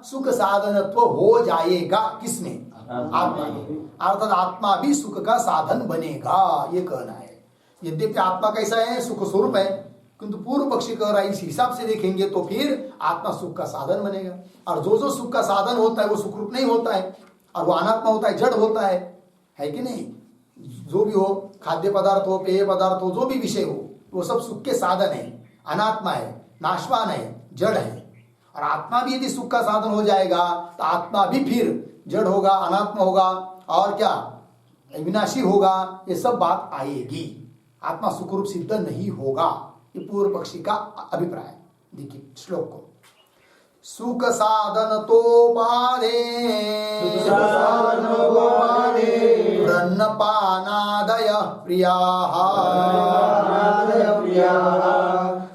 सुख साधनत्व हो जाएगा किसमें, आत्मा में, अर्थात आत्मा भी सुख का साधन बनेगा, ये कहना है। यद्यपि आत्मा कैसा है, सुख स्वरूप है, किंतु पूर्व पक्षी कह रहा है इस हिसाब से देखेंगे तो फिर आत्मा सुख का साधन बनेगा। और जो जो सुख का साधन होता है वो सुख रूप नहीं होता है, और वो अनात्मा होता है, जड़ होता है कि नहीं। जो भी हो, खाद्य पदार्थ हो, पेय पदार्थ हो, जो भी विषय हो, वो सब सुख के साधन है, अनात्मा है, नाशवान है, जड़ है। और आत्मा भी यदि सुख का साधन हो जाएगा तो आत्मा भी फिर जड़ होगा, अनात्मा होगा, और क्या विनाशी होगा, ये सब बात आएगी। आत्मा सुख रूप सिद्ध नहीं होगा, ये पूर्व पक्षी का अभिप्राय। देखिए श्लोक को, सुख साधन तोपादे ब्रह्मपानादय प्रियाः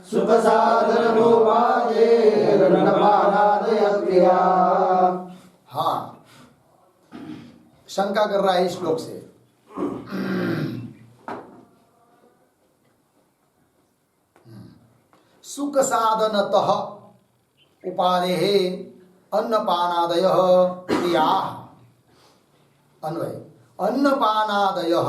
सुख साधनोपादे ब्रह्मपानादय प्रियाः। हाँ, शंका कर रहा है इस श्लोक से। सुख साधनतः उपादेः अन्नपानादयः क्रियाः। अन्वय, अन्नपानादयः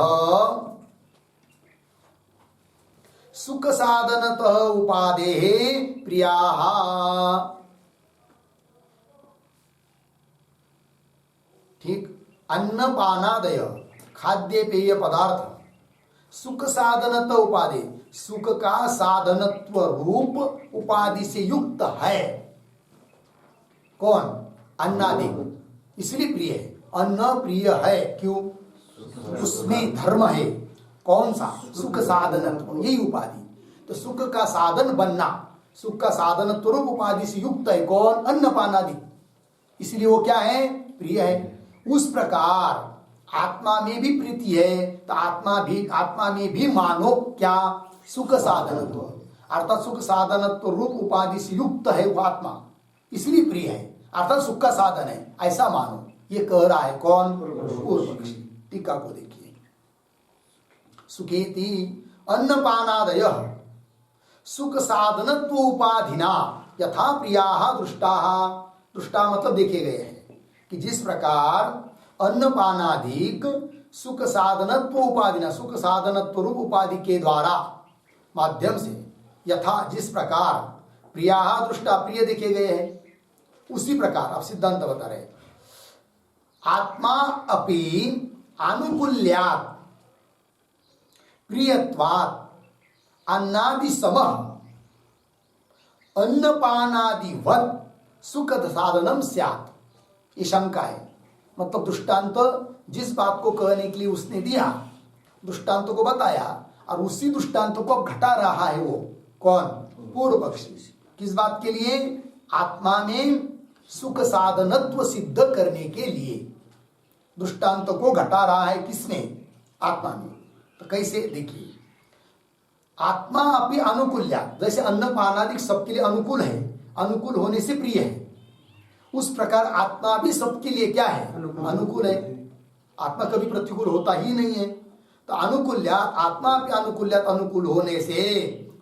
सुख साधनतः उपादेः प्रियाः। ठीक, अन्नपानादय खाद्य पेय पदार्थ सुख साधनत्व उपाधि, सुख का साधनत्व रूप उपाधि से युक्त है। कौन? अन्नादि, इसलिए प्रिय है। अन्न प्रिय है, क्यों? उसमें धर्म है। कौन सा? सुख साधनत्व, यही उपाधि। तो सुख का साधन बनना, सुख का साधनत्व रूप उपाधि से युक्त है। कौन? अन्नपानादि, इसलिए वो क्या है? प्रिय है। उस प्रकार आत्मा में भी प्रीति है, तो आत्मा में भी मानो क्या? सुख साधनत्व, अर्थात सुख साधनत्व रूप उपाधि से युक्त है वो आत्मा, इसलिए प्रिय है, अर्थात सुख का साधन है, ऐसा मानो। ये कह रहा है कौन? पूर्व पक्षी। टीका को देखिए, सुखेति अन्नपानादय सुख साधनत्व उपाधिना यथा प्रियाः दृष्टाः। दृष्टा मतलब देखे गए हैं कि जिस प्रकार अन्नपानादिक सुख साधनत्व उपाधिना, सुख साधनत्व रूप उपाधि के द्वारा माध्यम से, यथा जिस प्रकार प्रियाः दृष्टा प्रिय देखे गए हैं, उसी प्रकार अब सिद्धांत बता रहे, आत्मा अपि आनुकूल्यात् प्रियत्वात् अन्नादि समः अन्नपानादिवत् सुख साधनम स्यात्। ये शंका है, मतलब दृष्टांत जिस बात को कहने के लिए उसने दिया, दृष्टांत को बताया, और उसी दृष्टांत को अब घटा रहा है वो कौन? पूर्व पक्षी। किस बात के लिए? आत्मा में सुख साधनत्व सिद्ध करने के लिए दृष्टांत को घटा रहा है। किसमें? आत्मा में। तो कैसे? देखिए, आत्मा अपनी अनुकूल्या, जैसे अन्नपानादि सबके लिए अनुकूल है, अनुकूल होने से प्रिय है, उस प्रकार आत्मा भी सबके लिए क्या है? अनुकूल है। आत्मा कभी प्रतिकूल होता ही नहीं है। तो अनुकूल्यात्, आत्मा भी अनुकूल्यात्, अनुकूल होने से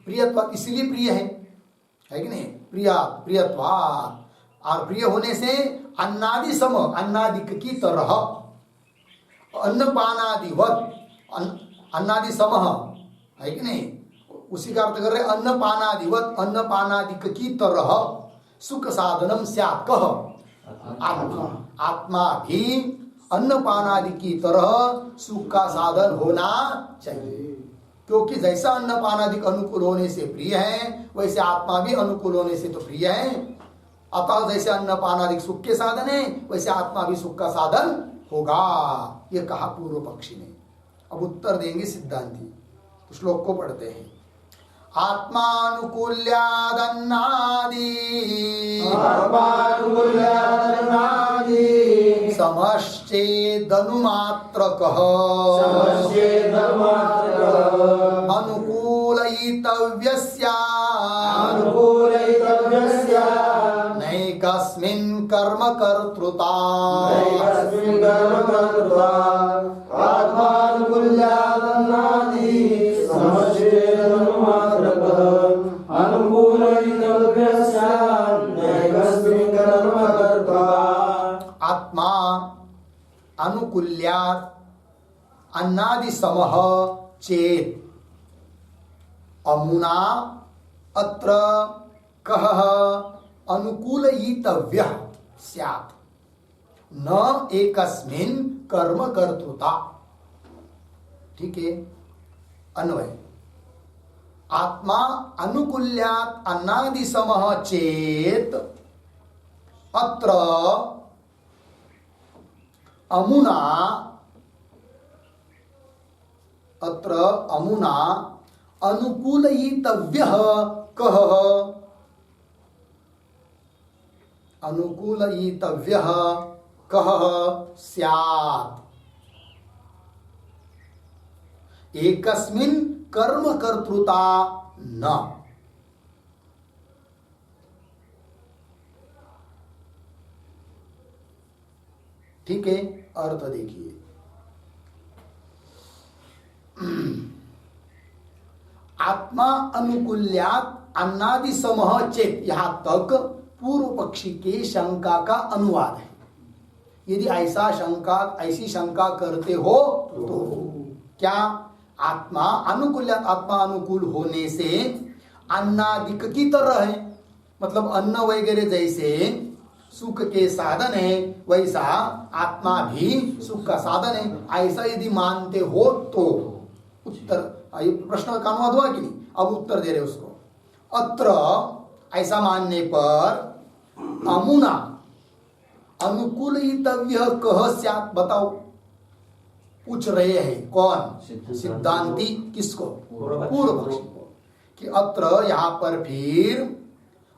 प्रियत्वात्, इसलिए प्रिय है कि नहीं? प्रियत्वात्, और प्रिय होने से अन्नादि सम, अन्नादि की तरह, अन्नपानादिवत्, अन्नादि समः, है कि नहीं? उसी का अर्थ कर रहे अन्नपानादिवत्, अन्नपानादि की तरह सुख साधनम स्यात्। कह आत्मा भी अन्नपानादि की तरह सुख का साधन होना चाहिए, क्योंकि जैसा अन्नपानादि अनुकूल होने से प्रिय है, वैसे आत्मा भी अनुकूल होने से तो प्रिय है। अतः जैसे अन्नपानादि सुख के साधन है, वैसे आत्मा भी सुख का साधन होगा, ये कहा पूर्व पक्षी ने। अब उत्तर देंगे सिद्धांती। तो श्लोक को पढ़ते हैं, आत्मानुकूल्यादन्नादि समश्चेदनुमात्रकः अनुकूलैः अनुकूलयितव्यस्य नैकस्मिन् कर्म कर्तृता नैकस्मिन् कर्मकर्ता आत्मानुकूल्यादन्नादि समश्चेदनुमात्रतः अनुकूलयितव्यस्य नैकस्मिन् कर्मकर्ता आत्मा अनुकूल्यात् अन्नादि समः चेत अमुना अत्र कः अनुकूलयितव्यः स्यात् न एकस्मिन् कर्म कर्तृता। ठीक है, अन्वय आत्मा अनुकूल्यात् अन्नादि समः चेत अत्र अमुना अनुकूलयितव्यः कः अनुकूलयितव्यः कः स्यात् एकस्मिन् कर्म कर्तृता न। ठीक है, अर्थ देखिए। आत्मा अनुकूल्यात् अन्नादि समः चेत, यहां तक पूर्व पक्षी के शंका का अनुवाद है। यदि ऐसी शंका करते हो तो क्या आत्मा अनुकूल्यात्, आत्मा अनुकूल होने से अन्नादिक की तरह है, मतलब अन्न वगैरह जैसे सुख के साधन है वैसा आत्मा भी सुख का साधन है, ऐसा यदि मानते हो तो उत्तर, ये प्रश्न का अनुवाद हुआ कि नहीं, अब उत्तर दे रहे उसको। अत्र ऐसा मानने पर अमुना अनुकूलयितव्य कह स्यात्, बताओ, पूछ रहे हैं कौन, सिद्धांती, किसको, पूर्व पक्षी को, कि अत्र यहां पर फिर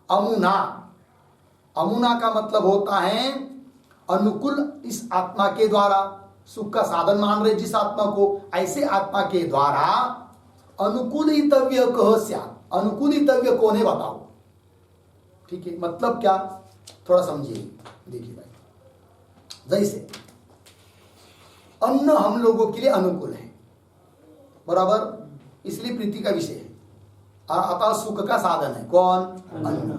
अमुना, अमुना का मतलब होता है अनुकूल, इस आत्मा के द्वारा सुख का साधन मान रहे जिस आत्मा को, ऐसे आत्मा के द्वारा अनुकूलितव्य कह स्यात्, अनुकूलितव्य कौन है बताओ। ठीक है, मतलब क्या, थोड़ा समझिए। देखिए भाई, जैसे अन्न हम लोगों के लिए अनुकूल है, बराबर, इसलिए प्रीति का विषय है, और अतः सुख का साधन है कौन, अन्न।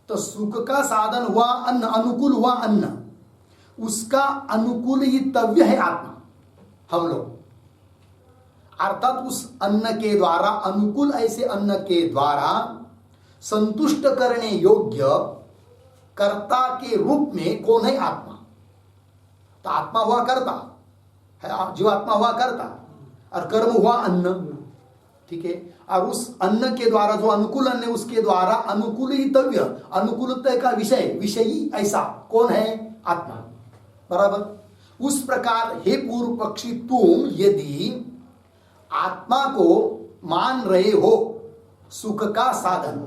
तो सुख का साधन हुआ अन्न, अनुकूल हुआ अन्न, उसका अनुकूलितव्य है आत्मा, हम लोग, अर्थात उस अन्न के द्वारा, अनुकूल ऐसे अन्न के द्वारा संतुष्ट करने योग्य कर्ता के रूप में कौन है, आत्मा। तो आत्मा हुआ कर्ता है, जीवात्मा हुआ कर्ता, और कर्म हुआ अन्न। ठीक है, और उस अन्न के द्वारा जो अनुकूल अन्न है उसके द्वारा अनुकूलितव्य, अनुकूलता का विषयी ऐसा कौन है, आत्मा, बराबर। उस प्रकार हे पूर्व पक्षी, तुम यदि आत्मा को मान रहे हो सुख का साधन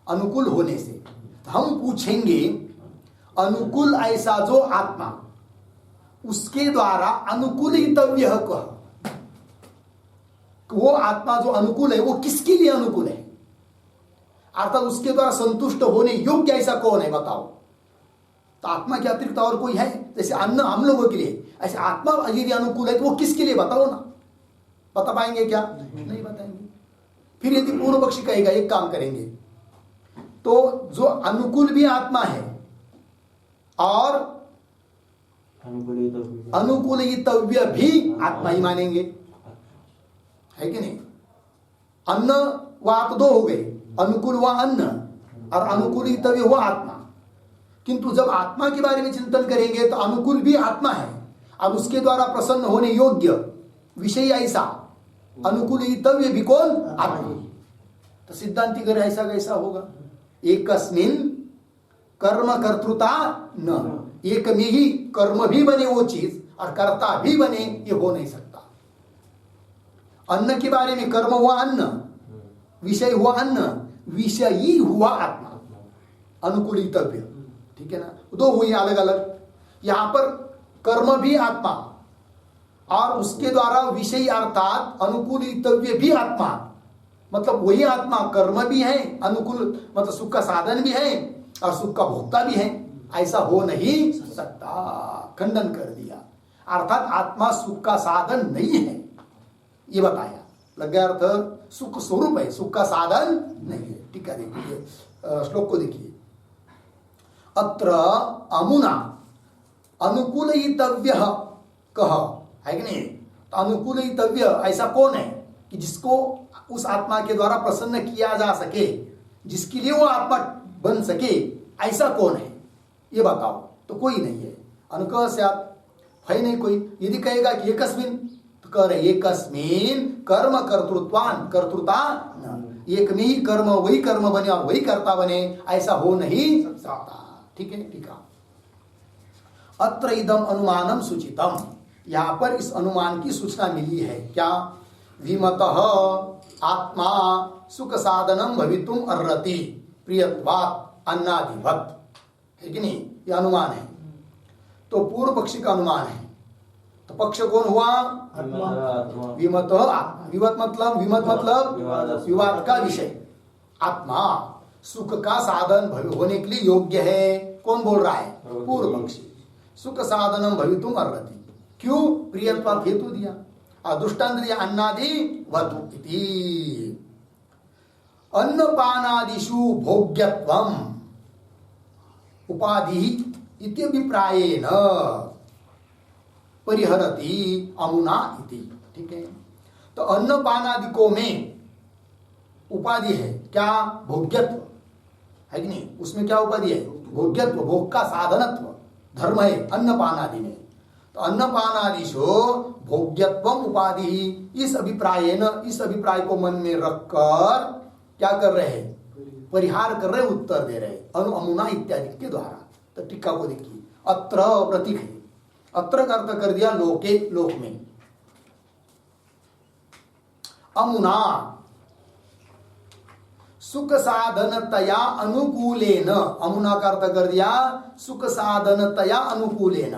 अनुकूल होने से, तो हम पूछेंगे अनुकूल ऐसा जो आत्मा, उसके द्वारा अनुकूलितव्य कह, वो आत्मा जो अनुकूल है वो किसके लिए अनुकूल है, अर्थात उसके द्वारा संतुष्ट होने योग्य ऐसा कौन है, बताओ। तो आत्मा के अतिरिक्त और कोई है, जैसे अन्न हम लोगों के लिए, ऐसे आत्मा यदि अनुकूल है तो वो किसके लिए, बताओ ना। बता पाएंगे क्या, नहीं बताएंगे। फिर यदि पूर्व पक्षी कहेगा, एक काम करेंगे, तो जो अनुकूल भी आत्मा है और अनुकूलितव्य भी आत्मा ही मानेंगे, है कि नहीं। अन्न व तो दो हो गए, अनुकूल हुआ अन्न और अनुकूलितव्य हुआ आत्मा। किंतु जब आत्मा के बारे में चिंतन करेंगे तो अनुकूल भी आत्मा है और उसके द्वारा प्रसन्न होने योग्य विषय ऐसा अनुकूलितव्य भी कौन, आत्मा। तो सिद्धांति कर ऐसा कैसा होगा, एकस्मिन् कर्म कर्तृता न, एक में ही कर्म भी बने वो चीज और कर्ता भी बने, ये हो नहीं सकता। अन्न के बारे में कर्म हुआ अन्न, विषय हुआ अन्न, विषयी हुआ आत्मा, अनुकूलितव्य। ठीक है ना, दो हुई अलग अलग। यहां पर कर्म भी आत्मा और उसके द्वारा विषय अर्थात अनुकूलितव्य भी आत्मा, मतलब वही आत्मा कर्म भी है, अनुकूल मतलब सुख का साधन भी है और सुख का भोक्ता भी है, ऐसा हो नहीं सकता, खंडन कर दिया। अर्थात आत्मा सुख का साधन नहीं है, ये बताया। लग गया अर्थ? सुख स्वरूप है, सुख का साधन नहीं है। ठीक है, देखिए श्लोक को देखिए। अत्र अमुना अनुकूलयितव्य कह, है कि नहीं? तो अनुकूलयितव्य ऐसा कौन है कि जिसको उस आत्मा के द्वारा प्रसन्न किया जा सके, जिसके लिए वो आत्मा बन सके, ऐसा कौन है ये बताओ। तो कोई नहीं है। अनुकह स्यात्, है नहीं कोई। यदि कहेगा कि एकस्मिन, तो कह रहे एकस्मिन कर्म कर्तृत्वान, कर्तृता न, एक में ही कर्म, वही कर्म बने और वही कर्ता बने, ऐसा हो नहीं सकता। ठीक है, ठीक है। अत्र इदम अनुमानम सूचितम, यहां पर इस अनुमान की सूचना मिली है। क्या? विमतः आत्मा सुख साधनम भवितुम अर्हति प्रियत्वात् अन्नादिवत्, है कि नहीं? यह अनुमान है। तो पूर्व पक्षी का अनुमान है। तो पक्ष कौन हुआ? विमत आत्मा। विमत मतलब विवाद का विषय। आत्मा सुख का साधन होने के लिए योग्य है। कौन बोल रहा है? पूर्व पक्षी। सुख साधनम भवितुम अर्हति, क्यों? प्रियत्वात् हेतु दिया और दृष्टांत दिया अन्नादि वतु इति। अन्नपानादिषु भोग्यत्वम उपाधि इत्यभिप्रायेण परिहरति अमुना इति। ठीक है, तो अन्नपानादिकों में उपाधि है क्या? भोग्यत्व, है कि नहीं? उसमें क्या उपाधि है? भोग्यत्व, भोग का साधनत्व धर्म है अन्नपानादि में। तो अन्नपानादिशो भोग्यत्वम उपाधि, इस अभिप्रायेन, इस अभिप्राय को मन में रखकर क्या कर रहे हैं? परिहार कर रहे, उत्तर दे रहे अमुना इत्यादि के द्वारा। तो टीका को देखिए। अत्र प्रतीक है, अत्र का अर्थ कर दिया लोके, लोक में। अमुना सुख साधनतया अनुकूलेन, अमुना का अर्थ कर दिया सुख साधनतया अनुकूलेन।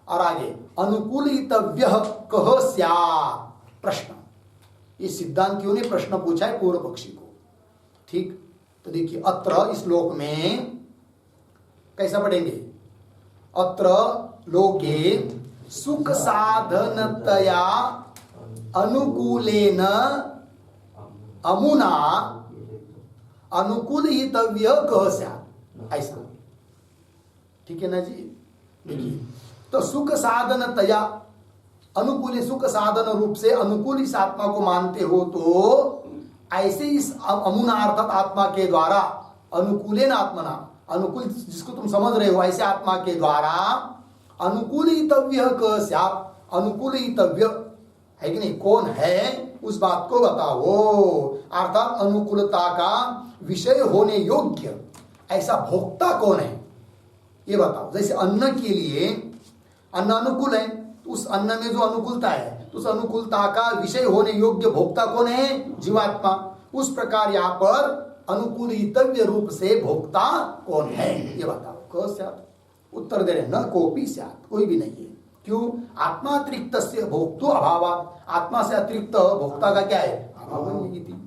और आगे अनुकूलितव्य कह स्यात्, प्रश्न। ये सिद्धांतियों ने प्रश्न पूछा है पूर्व पक्षी को। ठीक, तो देखिए अत्र इस श्लोक में कैसा पढ़ेंगे? अत्र लोके सुख साधनतया अनुकूलेन अमुना अनुकूलितव्य कह स्यात्, ऐसा। ठीक है ना जी? देखिए, तो सुख साधनतया अनुकूल, सुख साधन रूप से अनुकूल इस आत्मा को मानते हो, तो ऐसे इस अमुना अर्थात आत्मा के द्वारा, अनुकूलेन आत्मना, अनुकूल जिसको तुम समझ रहे हो ऐसे आत्मा के द्वारा अनुकूलितव्य क स्यात्, अनुकूलितव्य है कि नहीं? कौन है उस बात को बताओ। अर्थात अनुकूलता का विषय होने योग्य ऐसा भोक्ता कौन है ये बताओ। जैसे अन्न के लिए, अन्न अनुकूल है, तो उस अन्न में जो अनुकूलता है, तो उस अनुकूलता का विषय होने योग्य भोक्ता कौन है? जीवात्मा। उस प्रकार यहाँ पर अनुकूलितव्य रूप से भोक्ता कौन है ये बताओ। क स्यात्, उत्तर दे रहे न कोपी स्यात्, कोई भी नहीं है। क्यों? आत्मा अतिरिक्त से भोक्तो अभावात्, आत्मा से अतिरिक्त भोक्ता का क्या है? अभाव है।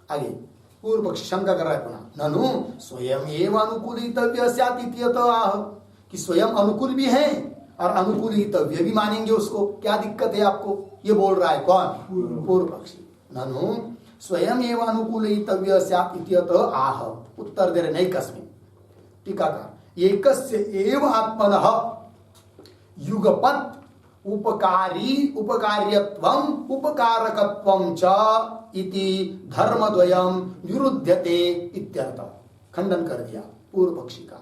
आगे पूर्व पक्षी शंका कर रहा है पुनः, ननु स्वयं एव अनुकूलितव्य स्यात् इत्यतः आह, कि स्वयं अनुकूल भी है और अनुकूलितव्य भी मानेंगे उसको, क्या दिक्कत है आपको? ये बोल रहा है कौन? पूर्व पक्षी। ननु स्वयं एव अनुकूलितव्य स्यात् इत्यतः आह, उत्तर दे रहे नैकस्मिन्। टीकाकार एकस्य एव आत्मनः युगपत् उपकारी उपकार्यत्वम उपकारकत्वम च इति धर्मद्वयम विरुध्यते इत्यर्थ। खंडन कर दिया पूर्व पक्षी का।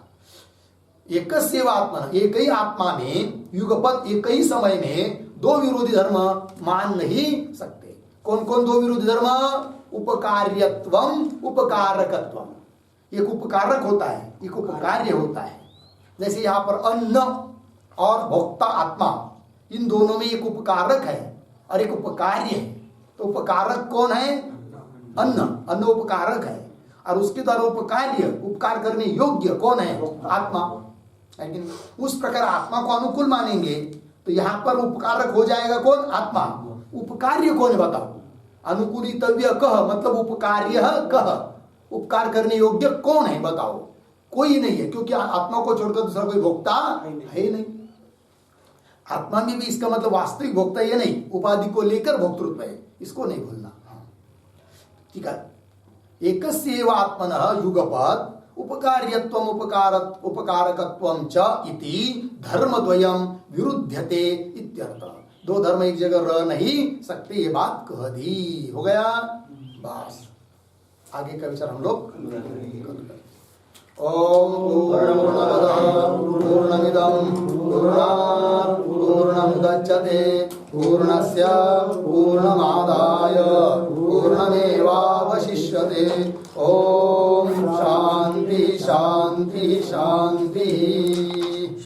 एकस्यैव आत्मनः, एक ही आत्मा में युगपत्, एक ही समय में दो विरोधी धर्म मान नहीं सकते। कौन कौन दो विरोधी धर्म? उपकार्यत्वम उपकारकत्वम। एक उपकारक होता है, एक उपकार्य होता है। जैसे यहाँ पर अन्न और भोक्ता आत्मा, इन दोनों में एक उपकारक है और एक उपकार्य है। तो उपकारक कौन है? अन्न, अन्न उपकारक है, और उसके द्वारा उपकार्य, उपकार करने योग्य कौन है? आत्मा। लेकिन उस प्रकार आत्मा को अनुकूल मानेंगे तो यहाँ पर उपकारक हो जाएगा कौन? आत्मा। उपकार्य कौन है बताओ? अनुकूलितव्य कह मतलब उपकार्य कह, उपकार करने योग्य कौन है बताओ? कोई नहीं है, क्योंकि आत्मा को छोड़कर दूसरा कोई भोक्ता है नहीं। आत्मा में भी इसका मतलब वास्तविक भोक्ता ये नहीं, उपाधि को लेकर भोक्तृत्व है, इसको नहीं भूलना। ठीक है, एकस्यैव आत्मनः युगपत् उपकार्यत्वम उपकारकत्वम च इति धर्मद्वयम विरुध्यते इत्यर्थ। दो धर्म एक जगह रह नहीं सकते, ये बात कह दी। हो गया बस, आगे का विचार हम लोग ओम पूर्णमदः पूर्णमिदं पूर्णात् पूर्णमुदच्यते पूर्णस्य पूर्णमादाय पूर्णमेवावशिष्यते। ओम शांति शांति शांति।